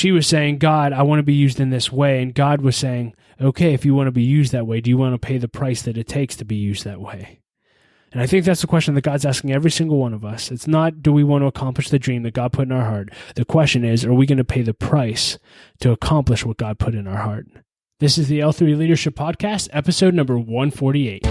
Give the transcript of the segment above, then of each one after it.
she was saying, God, I want to be used in this way. And God was saying, okay, if you want to be used that way, do you want to pay the price that it takes to be used that way? And I think that's the question that God's asking every single one of us. It's not, do we want to accomplish the dream that God put in our heart? The question is, are we going to pay the price to accomplish what God put in our heart? This is the L3 Leadership Podcast, episode number 148.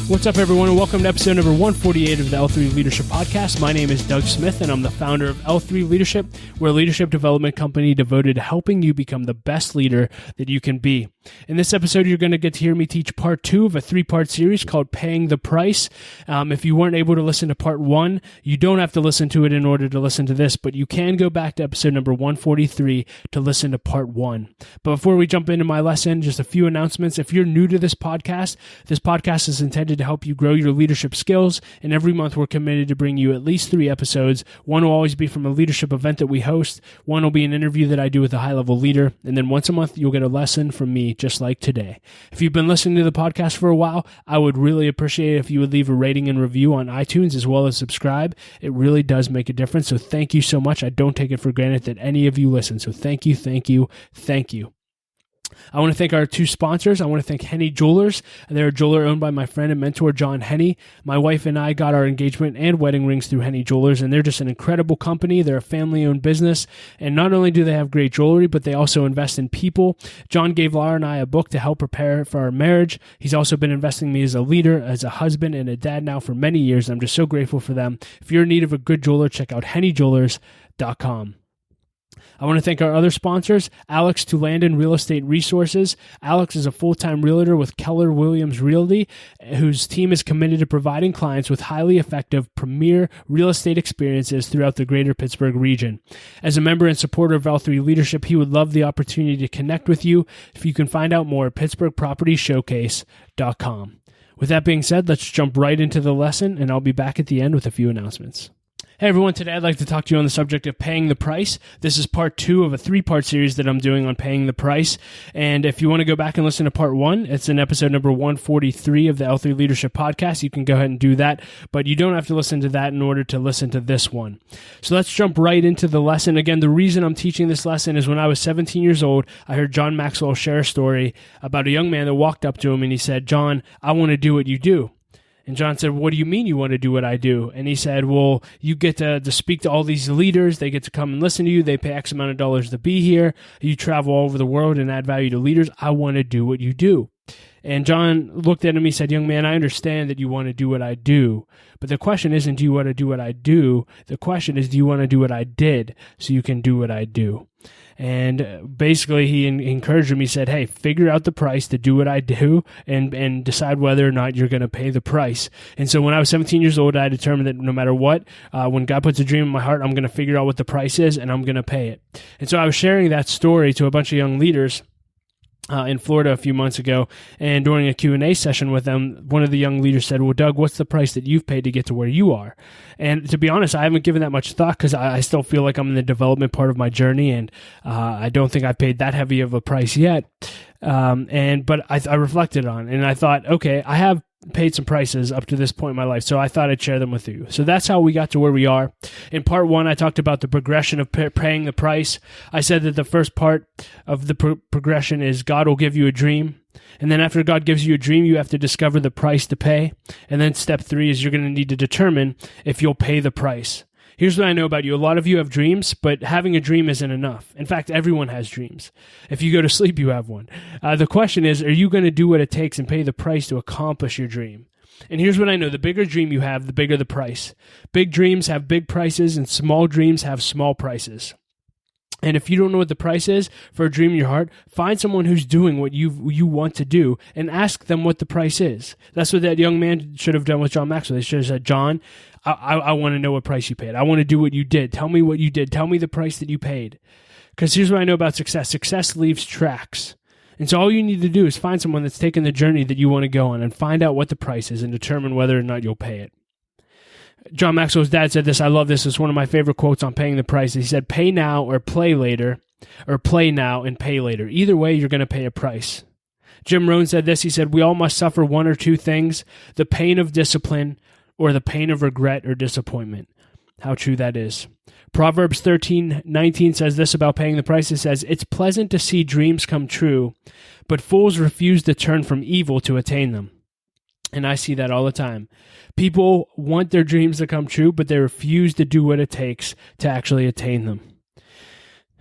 What's up, everyone, and welcome to episode number 148 of the L3 Leadership Podcast. My name is Doug Smith, and I'm the founder of L3 Leadership. We're a leadership development company devoted to helping you become the best leader that you can be. In this episode, you're going to get to hear me teach part 2 of a 3-part series called Paying the Price. If you weren't able to listen to part 1, you don't have to listen to it in order to listen to this, but you can go back to episode number 143 to listen to part 1. But before we jump into my lesson, just a few announcements. If you're new to this podcast is intended to help you grow your leadership skills, and every month we're committed to bring you at least 3 episodes. One will always be from a leadership event that we host, one will be an interview that I do with a high-level leader, and then once a month you'll get a lesson from me just like today. If you've been listening to the podcast for a while, I would really appreciate it if you would leave a rating and review on iTunes as well as subscribe. It really does make a difference, so thank you so much. I don't take it for granted that any of you listen, so thank you, thank you, thank you. I want to thank our 2 sponsors. I want to thank Henny Jewelers. They're a jeweler owned by my friend and mentor, John Henny. My wife and I got our engagement and wedding rings through Henny Jewelers, and they're just an incredible company. They're a family-owned business, and not only do they have great jewelry, but they also invest in people. John gave Laura and I a book to help prepare for our marriage. He's also been investing in me as a leader, as a husband, and a dad now for many years. I'm just so grateful for them. If you're in need of a good jeweler, check out hennyjewelers.com. I want to thank our other sponsors, Alex Tulandon Real Estate Resources. Alex is a full-time realtor with Keller Williams Realty, whose team is committed to providing clients with highly effective premier real estate experiences throughout the greater Pittsburgh region. As a member and supporter of L3 Leadership, he would love the opportunity to connect with you. If you can find out more at pittsburghpropertyshowcase.com. With that being said, let's jump right into the lesson, and I'll be back at the end with a few announcements. Hey everyone, today I'd like to talk to you on the subject of paying the price. This is part 2 of a 3-part series that I'm doing on paying the price. And if you want to go back and listen to part 1, it's in episode number 143 of the L3 Leadership Podcast. You can go ahead and do that, but you don't have to listen to that in order to listen to this one. So let's jump right into the lesson. Again, the reason I'm teaching this lesson is when I was 17 years old, I heard John Maxwell share a story about a young man that walked up to him and he said, "John, I want to do what you do." And John said, "What do you mean you want to do what I do?" And he said, "Well, you get to speak to all these leaders. They get to come and listen to you. They pay X amount of dollars to be here. You travel all over the world and add value to leaders. I want to do what you do." And John looked at him. He said, "Young man, I understand that you want to do what I do. But the question isn't, do you want to do what I do? The question is, do you want to do what I did so you can do what I do?" And basically, he encouraged him. He said, "Hey, figure out the price to do what I do and decide whether or not you're going to pay the price." And so when I was 17 years old, I determined that no matter what, when God puts a dream in my heart, I'm going to figure out what the price is and I'm going to pay it. And so I was sharing that story to a bunch of young leaders in Florida a few months ago, and during a Q&A session with them, one of the young leaders said, "Well, Doug, what's the price that you've paid to get to where you are?" And to be honest, I haven't given that much thought because I still feel like I'm in the development part of my journey, and I don't think I've paid that heavy of a price yet. But I reflected on it, and I thought, okay, I have paid some prices up to this point in my life, so I thought I'd share them with you. So that's how we got to where we are. In part 1, I talked about the progression of paying the price. I said that the first part of the progression is God will give you a dream. And then after God gives you a dream, you have to discover the price to pay. And then step 3 is you're going to need to determine if you'll pay the price. Here's what I know about you. A lot of you have dreams, but having a dream isn't enough. In fact, everyone has dreams. If you go to sleep, you have one. The question is, are you going to do what it takes and pay the price to accomplish your dream? And here's what I know. The bigger dream you have, the bigger the price. Big dreams have big prices, and small dreams have small prices. And if you don't know what the price is for a dream in your heart, find someone who's doing what you want to do and ask them what the price is. That's what that young man should have done with John Maxwell. They should have said, "John, I want to know what price you paid. I want to do what you did. Tell me what you did. Tell me the price that you paid." Because here's what I know about success. Success leaves tracks. And so all you need to do is find someone that's taken the journey that you want to go on and find out what the price is and determine whether or not you'll pay it. John Maxwell's dad said this. I love this. It's one of my favorite quotes on paying the price. He said, "Pay now or play later, or play now and pay later. Either way, you're going to pay a price." Jim Rohn said this. He said, "We all must suffer one or two things, the pain of discipline or the pain of regret or disappointment." how true that is. Proverbs 13:19 says this about paying the price. It says, "It's pleasant to see dreams come true, but fools refuse to turn from evil to attain them." And I see that all the time. People want their dreams to come true, but they refuse to do what it takes to actually attain them.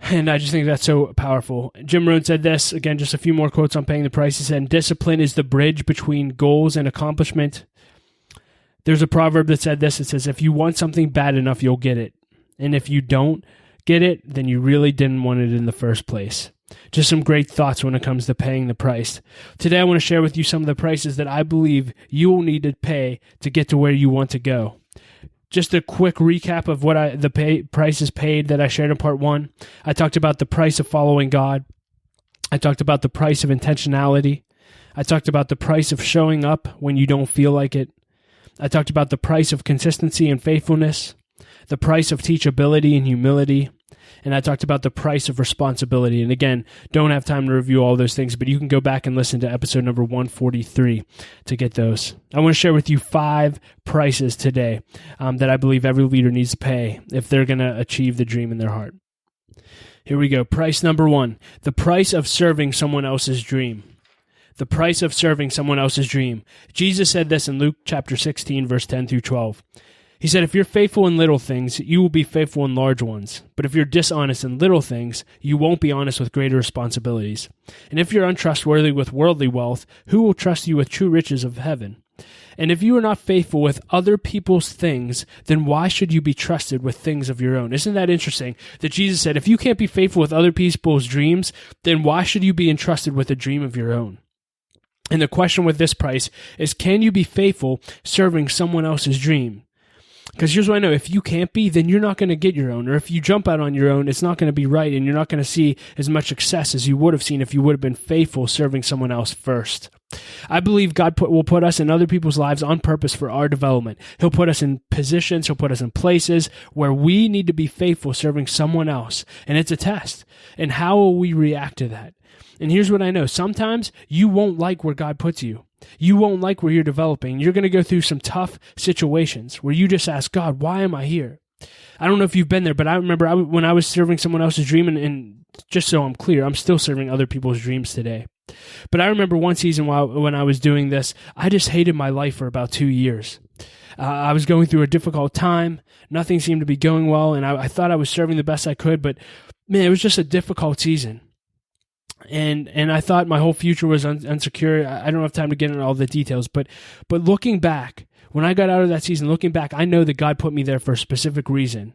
And I just think that's so powerful. Jim Rohn said this, again, just a few more quotes on paying the price. He said, "Discipline is the bridge between goals and accomplishment." There's a proverb that said this. It says, "If you want something bad enough, you'll get it. And if you don't get it, then you really didn't want it in the first place." Just some great thoughts when it comes to paying the price. Today, I want to share with you some of the prices that I believe you will need to pay to get to where you want to go. Just a quick recap of what the prices paid that I shared in part 1. I talked about the price of following God. I talked about the price of intentionality. I talked about the price of showing up when you don't feel like it. I talked about the price of consistency and faithfulness, the price of teachability and humility, and I talked about the price of responsibility. And again, don't have time to review all those things, but you can go back and listen to episode number 143 to get those. I want to share with you 5 prices today that I believe every leader needs to pay if they're going to achieve the dream in their heart. Here we go. Price number 1, the price of serving someone else's dream. The price of serving someone else's dream. Jesus said this in Luke chapter 16, verse 10 through 12. He said, "If you're faithful in little things, you will be faithful in large ones. But if you're dishonest in little things, you won't be honest with greater responsibilities. And if you're untrustworthy with worldly wealth, who will trust you with true riches of heaven? And if you are not faithful with other people's things, then why should you be trusted with things of your own?" Isn't that interesting that Jesus said, if you can't be faithful with other people's dreams, then why should you be entrusted with a dream of your own? And the question with this price is, can you be faithful serving someone else's dream? Because here's what I know, if you can't be, then you're not going to get your own. Or if you jump out on your own, it's not going to be right, and you're not going to see as much success as you would have seen if you would have been faithful serving someone else first. I believe God will put us in other people's lives on purpose for our development. He'll put us in positions, He'll put us in places where we need to be faithful serving someone else. And it's a test. And how will we react to that? And here's what I know. Sometimes you won't like where God puts you. You won't like where you're developing. You're going to go through some tough situations where you just ask God, why am I here? I don't know if you've been there, but I remember when I was serving someone else's dream, and just so I'm clear, I'm still serving other people's dreams today. But I remember one season when I was doing this, I just hated my life for about 2 years. I was going through a difficult time. Nothing seemed to be going well, and I thought I was serving the best I could, but man, it was just a difficult season. And I thought my whole future was unsecure. I don't have time to get into all the details, but looking back, when I got out of that season, looking back, I know that God put me there for a specific reason.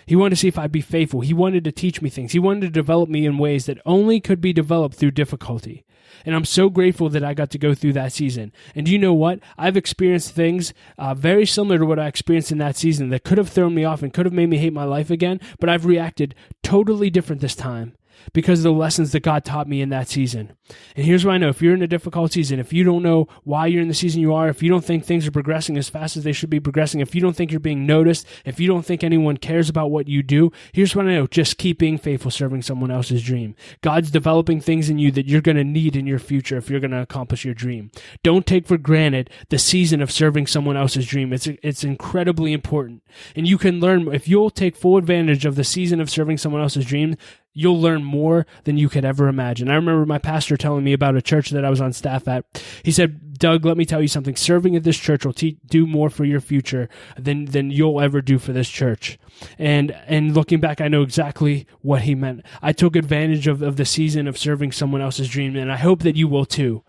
He wanted to see if I'd be faithful. He wanted to teach me things. He wanted to develop me in ways that only could be developed through difficulty. And I'm so grateful that I got to go through that season. And do you know what? I've experienced things very similar to what I experienced in that season that could have thrown me off and could have made me hate my life again, but I've reacted totally different this time, because of the lessons that God taught me in that season. And here's what I know. If you're in a difficult season, if you don't know why you're in the season you are, if you don't think things are progressing as fast as they should be progressing, if you don't think you're being noticed, if you don't think anyone cares about what you do, here's what I know. Just keep being faithful serving someone else's dream. God's developing things in you that you're going to need in your future if you're going to accomplish your dream. Don't take for granted the season of serving someone else's dream. It's incredibly important. And you can learn, if you'll take full advantage of the season of serving someone else's dream, you'll learn more than you could ever imagine. I remember my pastor telling me about a church that I was on staff at. He said, "Doug, let me tell you something. Serving at this church will do more for your future than you'll ever do for this church." And looking back, I know exactly what he meant. I took advantage of the season of serving someone else's dream, and I hope that you will too.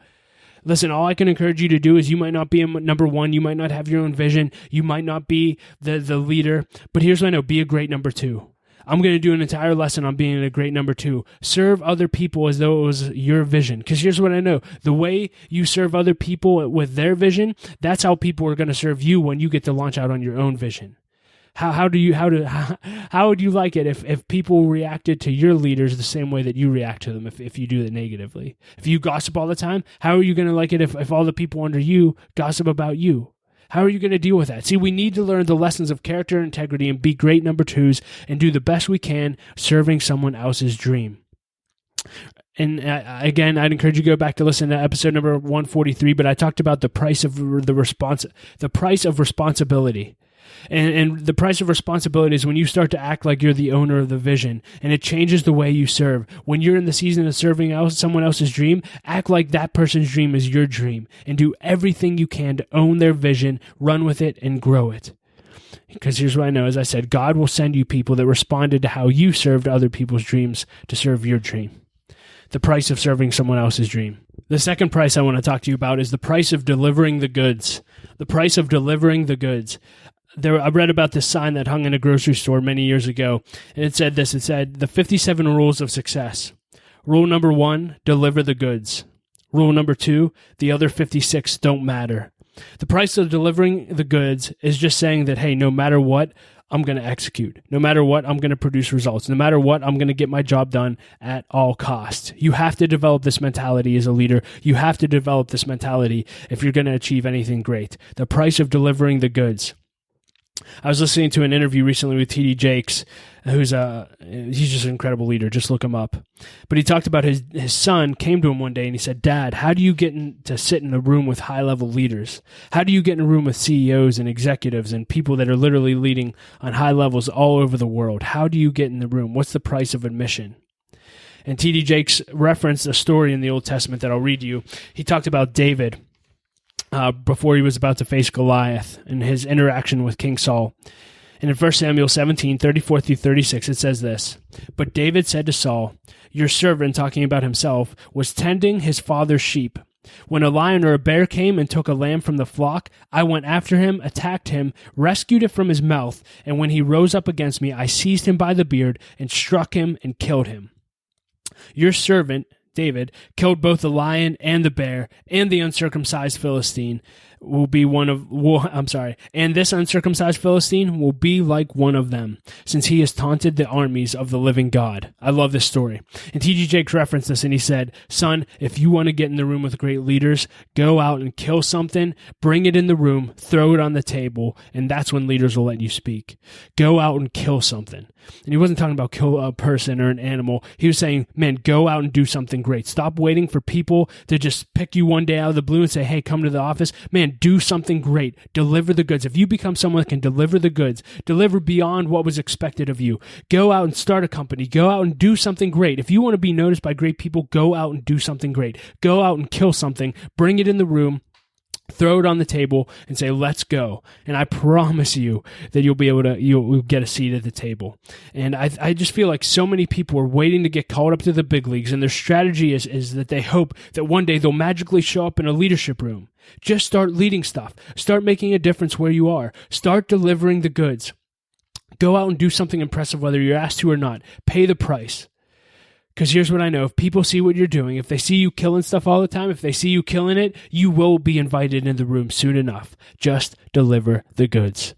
Listen, all I can encourage you to do is, you might not be number one, you might not have your own vision, you might not be the leader, but here's what I know, be a great number 2. I'm going to do an entire lesson on being a great number 2. Serve other people as though it was your vision. Because here's what I know. The way you serve other people with their vision, that's how people are going to serve you when you get to launch out on your own vision. How would you like it if people reacted to your leaders the same way that you react to them if you do it negatively? If you gossip all the time, how are you going to like it if all the people under you gossip about you? How are you going to deal with that? See, we need to learn the lessons of character and integrity and be great number 2s and do the best we can serving someone else's dream. And again, I'd encourage you to go back to listen to episode number 143, but I talked about the price of responsibility. And the price of responsibility is when you start to act like you're the owner of the vision, and it changes the way you serve. When you're in the season of serving someone else's dream, act like that person's dream is your dream, and do everything you can to own their vision, run with it, and grow it. Because here's what I know, as I said, God will send you people that responded to how you served other people's dreams to serve your dream. The price of serving someone else's dream. The second price I want to talk to you about is the price of delivering the goods. The price of delivering the goods. I read about this sign that hung in a grocery store many years ago, and it said this. It said, the 57 rules of success. Rule number 1, deliver the goods. Rule number 2, the other 56 don't matter. The price of delivering the goods is just saying that, hey, no matter what, I'm going to execute. No matter what, I'm going to produce results. No matter what, I'm going to get my job done at all costs. You have to develop this mentality as a leader. You have to develop this mentality if you're going to achieve anything great. The price of delivering the goods. I was listening to an interview recently with T.D. Jakes, he's just an incredible leader. Just look him up. But he talked about his son came to him one day and he said, Dad, how do you get to sit in a room with high-level leaders? How do you get in a room with CEOs and executives and people that are literally leading on high levels all over the world? How do you get in the room? What's the price of admission? And T.D. Jakes referenced a story in the Old Testament that I'll read you. He talked about David before he was about to face Goliath and his interaction with King Saul. And in 1 Samuel 17, 34 through 36, it says this, But David said to Saul, Your servant, talking about himself, was tending his father's sheep. When a lion or a bear came and took a lamb from the flock, I went after him, attacked him, rescued it from his mouth, and when he rose up against me, I seized him by the beard and struck him and killed him. Your servant, David, killed both the lion and the bear, and the uncircumcised Philistine and this uncircumcised Philistine will be like one of them, since he has taunted the armies of the living God. I love this story. And T.D. Jakes referenced this, and he said, Son, if you want to get in the room with great leaders, go out and kill something, bring it in the room, throw it on the table, and that's when leaders will let you speak. Go out and kill something. And he wasn't talking about kill a person or an animal. He was saying, man, go out and do something great. Stop waiting for people to just pick you one day out of the blue and say, hey, come to the office. Man, do something great. Deliver the goods. If you become someone that can deliver the goods, deliver beyond what was expected of you, go out and start a company. Go out and do something great. If you want to be noticed by great people, go out and do something great. Go out and kill something. Bring it in the room. Throw it on the table and say, let's go. And I promise you that you'll get a seat at the table. And I just feel like so many people are waiting to get called up to the big leagues, and their strategy is that they hope that one day they'll magically show up in a leadership room. Just start leading stuff. Start making a difference where you are. Start delivering the goods. Go out and do something impressive, whether you're asked to or not. Pay the price. Because here's what I know. If people see what you're doing, if they see you killing stuff all the time, if they see you killing it, you will be invited in the room soon enough. Just deliver the goods.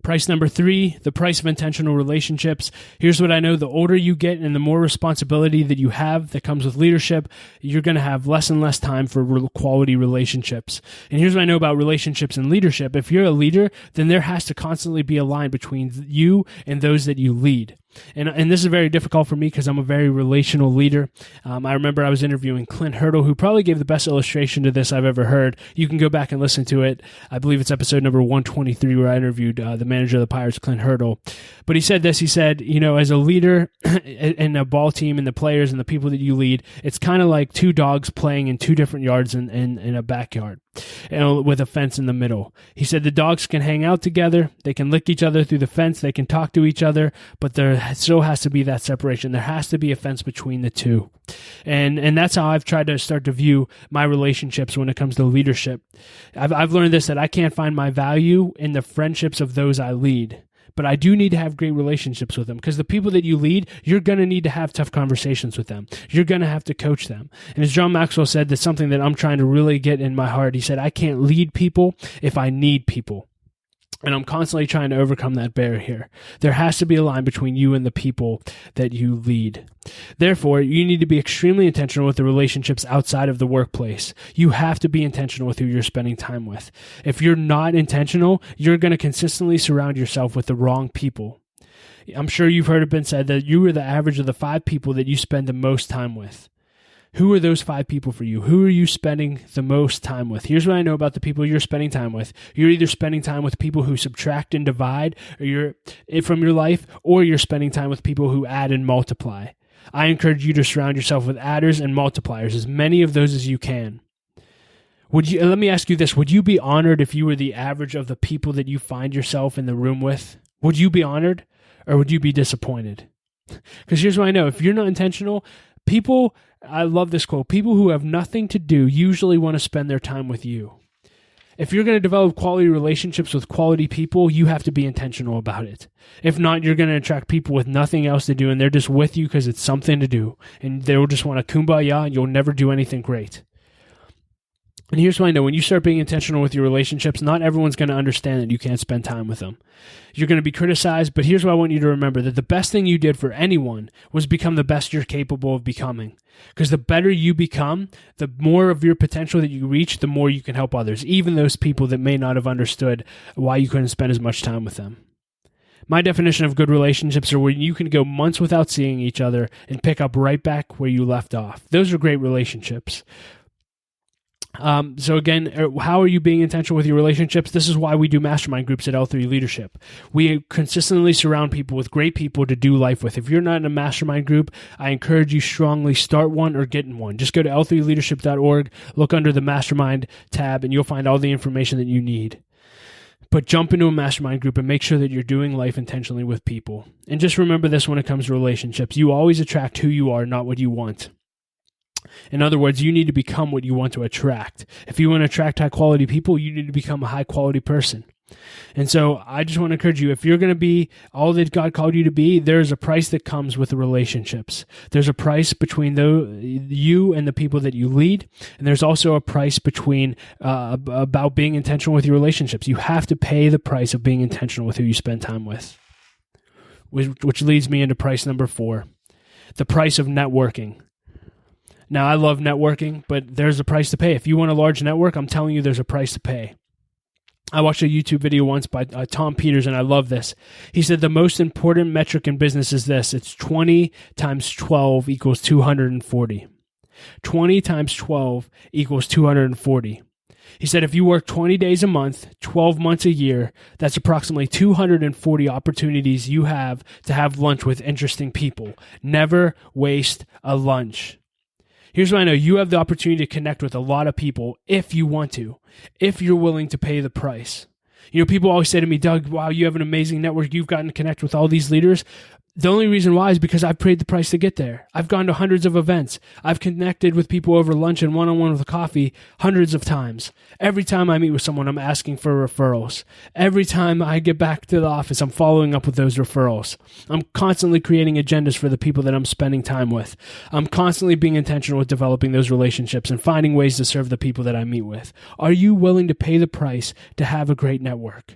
Price number 3, the price of intentional relationships. Here's what I know. The older you get and the more responsibility that you have that comes with leadership, you're going to have less and less time for quality relationships. And here's what I know about relationships and leadership. If you're a leader, then there has to constantly be a line between you and those that you lead. And this is very difficult for me because I'm a very relational leader. I remember I was interviewing Clint Hurdle, who probably gave the best illustration to this I've ever heard. You can go back and listen to it. I believe it's episode number 123 where I interviewed the manager of the Pirates, Clint Hurdle. But he said this. He said, as a leader in a ball team and the players and the people that you lead, it's kind of like two dogs playing in two different yards in a backyard. With a fence in the middle. He said the dogs can hang out together, they can lick each other through the fence, they can talk to each other, but there still has to be that separation. There has to be a fence between the two. And that's how I've tried to start to view my relationships when it comes to leadership. I've learned this, that I can't find my value in the friendships of those I lead. But I do need to have great relationships with them, because the people that you lead, you're going to need to have tough conversations with them. You're going to have to coach them. And as John Maxwell said, that's something that I'm trying to really get in my heart. He said, I can't lead people if I need people. And I'm constantly trying to overcome that barrier here. There has to be a line between you and the people that you lead. Therefore, you need to be extremely intentional with the relationships outside of the workplace. You have to be intentional with who you're spending time with. If you're not intentional, you're going to consistently surround yourself with the wrong people. I'm sure you've heard it been said that you are the average of the 5 people that you spend the most time with. Who are those 5 people for you? Who are you spending the most time with? Here's what I know about the people you're spending time with. You're either spending time with people who subtract and divide from your life, or you're spending time with people who add and multiply. I encourage you to surround yourself with adders and multipliers, as many of those as you can. Let me ask you this. Would you be honored if you were the average of the people that you find yourself in the room with? Would you be honored, or would you be disappointed? Because here's what I know. If you're not intentional, I love this quote, people who have nothing to do usually want to spend their time with you. If you're going to develop quality relationships with quality people, you have to be intentional about it. If not, you're going to attract people with nothing else to do, and they're just with you because it's something to do, and they'll just want to kumbaya, and you'll never do anything great. And here's what I know. When you start being intentional with your relationships, not everyone's going to understand that you can't spend time with them. You're going to be criticized, but here's what I want you to remember, that the best thing you did for anyone was become the best you're capable of becoming. Because the better you become, the more of your potential that you reach, the more you can help others, even those people that may not have understood why you couldn't spend as much time with them. My definition of good relationships are when you can go months without seeing each other and pick up right back where you left off. Those are great relationships. So again, how are you being intentional with your relationships? This is why we do mastermind groups at L3 Leadership. We consistently surround people with great people to do life with. If you're not in a mastermind group, I encourage you strongly, start one or get in one. Just go to l3leadership.org, look under the mastermind tab, and you'll find all the information that you need. But jump into a mastermind group and make sure that you're doing life intentionally with people. And just remember this when it comes to relationships. You always attract who you are, not what you want. In other words, you need to become what you want to attract. If you want to attract high-quality people, you need to become a high-quality person. And so I just want to encourage you, if you're going to be all that God called you to be, there's a price that comes with the relationships. There's a price between you and the people that you lead, and there's also a price between about being intentional with your relationships. You have to pay the price of being intentional with who you spend time with, which leads me into price number 4, the price of networking. Now, I love networking, but there's a price to pay. If you want a large network, I'm telling you there's a price to pay. I watched a YouTube video once by Tom Peters, and I love this. He said the most important metric in business is this. It's 20 times 12 equals 240. 20 times 12 equals 240. He said if you work 20 days a month, 12 months a year, that's approximately 240 opportunities you have to have lunch with interesting people. Never waste a lunch. Here's what I know. You have the opportunity to connect with a lot of people if you want to, if you're willing to pay the price. You know, people always say to me, Doug, wow, you have an amazing network. You've gotten to connect with all these leaders. The only reason why is because I've paid the price to get there. I've gone to hundreds of events. I've connected with people over lunch and one-on-one with coffee hundreds of times. Every time I meet with someone, I'm asking for referrals. Every time I get back to the office, I'm following up with those referrals. I'm constantly creating agendas for the people that I'm spending time with. I'm constantly being intentional with developing those relationships and finding ways to serve the people that I meet with. Are you willing to pay the price to have a great network?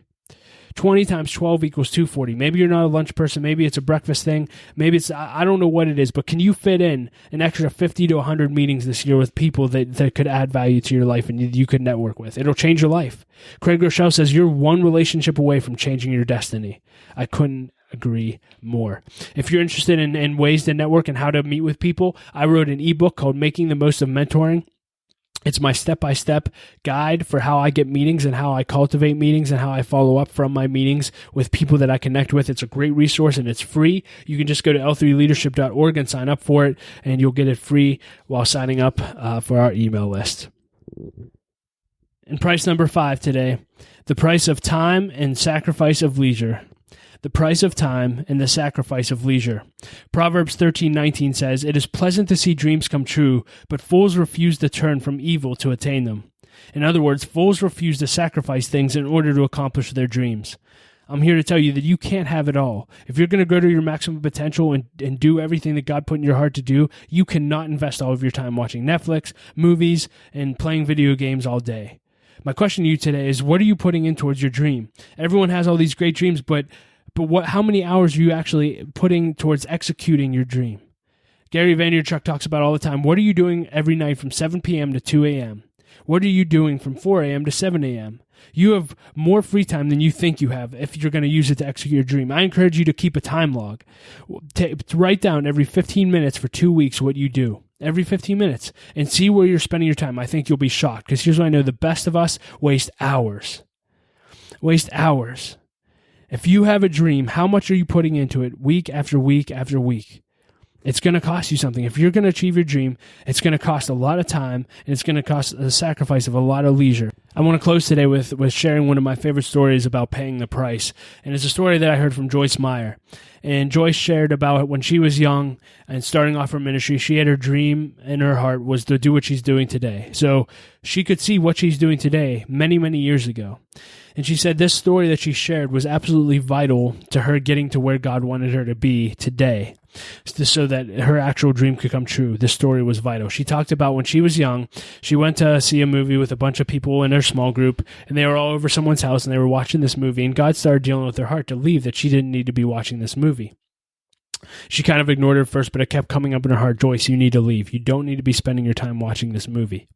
20 times 12 equals 240. Maybe you're not a lunch person. Maybe it's a breakfast thing. Maybe it's, I don't know what it is, but can you fit in an extra 50 to 100 meetings this year with people that could add value to your life and you could network with? It'll change your life. Craig Rochelle says you're one relationship away from changing your destiny. I couldn't agree more. If you're interested in ways to network and how to meet with people, I wrote an ebook called Making the Most of Mentoring. It's my step-by-step guide for how I get meetings and how I cultivate meetings and how I follow up from my meetings with people that I connect with. It's a great resource and it's free. You can just go to l3leadership.org and sign up for it, and you'll get it free while signing up for our email list. And price number 5 today, the price of time and sacrifice of leisure. The price of time and the sacrifice of leisure. Proverbs 13:19 says, "It is pleasant to see dreams come true, but fools refuse to turn from evil to attain them." In other words, fools refuse to sacrifice things in order to accomplish their dreams. I'm here to tell you that you can't have it all. If you're going to go to your maximum potential and do everything that God put in your heart to do, you cannot invest all of your time watching Netflix, movies, and playing video games all day. My question to you today is, what are you putting in towards your dream? Everyone has all these great dreams, but how many hours are you actually putting towards executing your dream? Gary Vaynerchuk talks about all the time, what are you doing every night from 7 p.m. to 2 a.m.? What are you doing from 4 a.m. to 7 a.m.? You have more free time than you think you have if you're going to use it to execute your dream. I encourage you to keep a time log. Write down every 15 minutes for 2 weeks what you do. every 15 minutes and see where you're spending your time. I think you'll be shocked, because here's what I know. The best of us waste hours. Waste hours. If you have a dream, how much are you putting into it week after week after week? It's going to cost you something. If you're going to achieve your dream, it's going to cost a lot of time, and it's going to cost the sacrifice of a lot of leisure. I want to close today with sharing one of my favorite stories about paying the price. And it's a story that I heard from Joyce Meyer. And Joyce shared about when she was young and starting off her ministry, she had her dream in her heart was to do what she's doing today. So she could see what she's doing today many, many years ago. And she said this story that she shared was absolutely vital to her getting to where God wanted her to be today, so that her actual dream could come true. This story was vital. She talked about when she was young, she went to see a movie with a bunch of people in her small group, and they were all over someone's house, and they were watching this movie, and God started dealing with her heart to leave, that she didn't need to be watching this movie. She kind of ignored it at first, but it kept coming up in her heart, Joyce, you need to leave. You don't need to be spending your time watching this movie.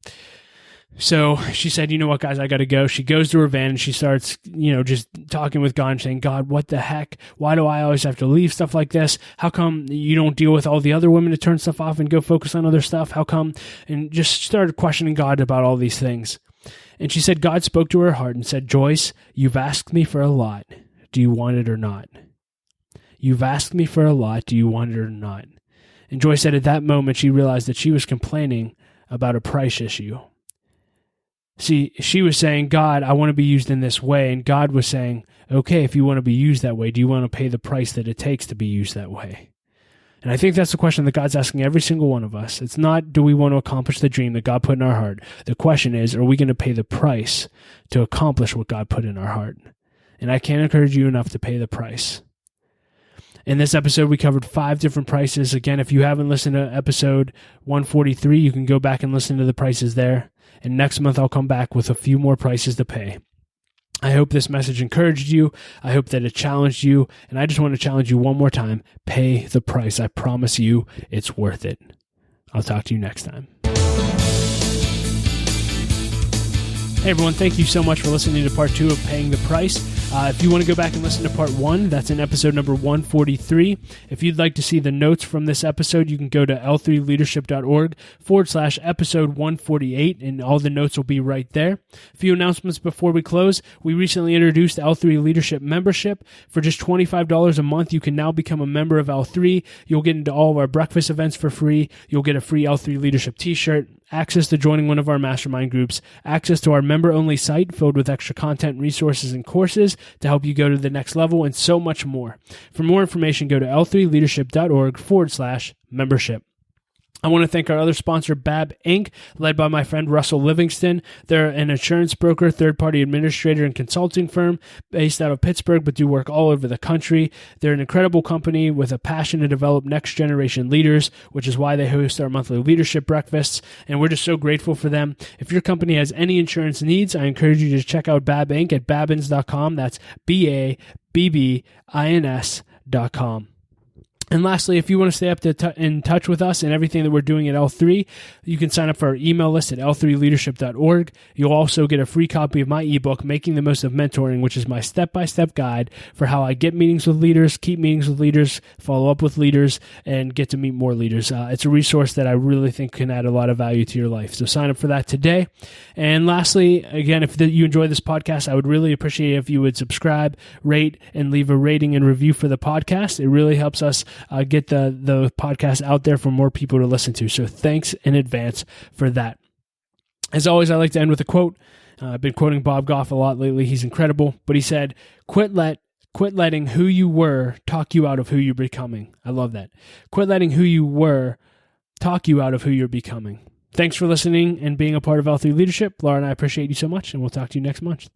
So she said, you know what, guys, I got to go. She goes to her van and she starts, just talking with God and saying, God, what the heck? Why do I always have to leave stuff like this? How come you don't deal with all the other women to turn stuff off and go focus on other stuff? How come? And just started questioning God about all these things. And she said, God spoke to her heart and said, Joyce, you've asked me for a lot. Do you want it or not? You've asked me for a lot. Do you want it or not? And Joyce said at that moment, she realized that she was complaining about a price issue. See, she was saying, God, I want to be used in this way. And God was saying, okay, if you want to be used that way, do you want to pay the price that it takes to be used that way? And I think that's the question that God's asking every single one of us. It's not, do we want to accomplish the dream that God put in our heart? The question is, are we going to pay the price to accomplish what God put in our heart? And I can't encourage you enough to pay the price. In this episode, we covered 5 different prices. Again, if you haven't listened to episode 143, you can go back and listen to the prices there. And next month, I'll come back with a few more prices to pay. I hope this message encouraged you. I hope that it challenged you. And I just want to challenge you one more time. Pay the price. I promise you it's worth it. I'll talk to you next time. Hey everyone, thank you so much for listening to part 2 of Paying the Price. If you want to go back and listen to part 1, that's in episode number 143. If you'd like to see the notes from this episode, you can go to l3leadership.org/episode 148, and all the notes will be right there. A few announcements before we close. We recently introduced L3 Leadership membership. For just $25 a month, you can now become a member of L3. You'll get into all of our breakfast events for free. You'll get a free L3 Leadership t-shirt, access to joining one of our mastermind groups, access to our member-only site filled with extra content, resources, and courses to help you go to the next level, and so much more. For more information, go to l3leadership.org/membership. I want to thank our other sponsor, BAB Inc., led by my friend Russell Livingston. They're an insurance broker, third-party administrator, and consulting firm based out of Pittsburgh, but do work all over the country. They're an incredible company with a passion to develop next-generation leaders, which is why they host our monthly leadership breakfasts, and we're just so grateful for them. If your company has any insurance needs, I encourage you to check out BAB Inc. at babbins.com. That's BABBINS.com. And lastly, if you want to stay up in touch with us and everything that we're doing at L3, you can sign up for our email list at l3leadership.org. You'll also get a free copy of my ebook, Making the Most of Mentoring, which is my step-by-step guide for how I get meetings with leaders, keep meetings with leaders, follow up with leaders, and get to meet more leaders. It's a resource that I really think can add a lot of value to your life. So sign up for that today. And lastly, again, if you enjoy this podcast, I would really appreciate if you would subscribe, rate, and leave a rating and review for the podcast. It really helps us get the podcast out there for more people to listen to. So thanks in advance for that. As always, I like to end with a quote. I've been quoting Bob Goff a lot lately. He's incredible. But he said, quit letting who you were talk you out of who you're becoming. I love that. Quit letting who you were talk you out of who you're becoming. Thanks for listening and being a part of L3 Leadership. Laura and I appreciate you so much, and we'll talk to you next month.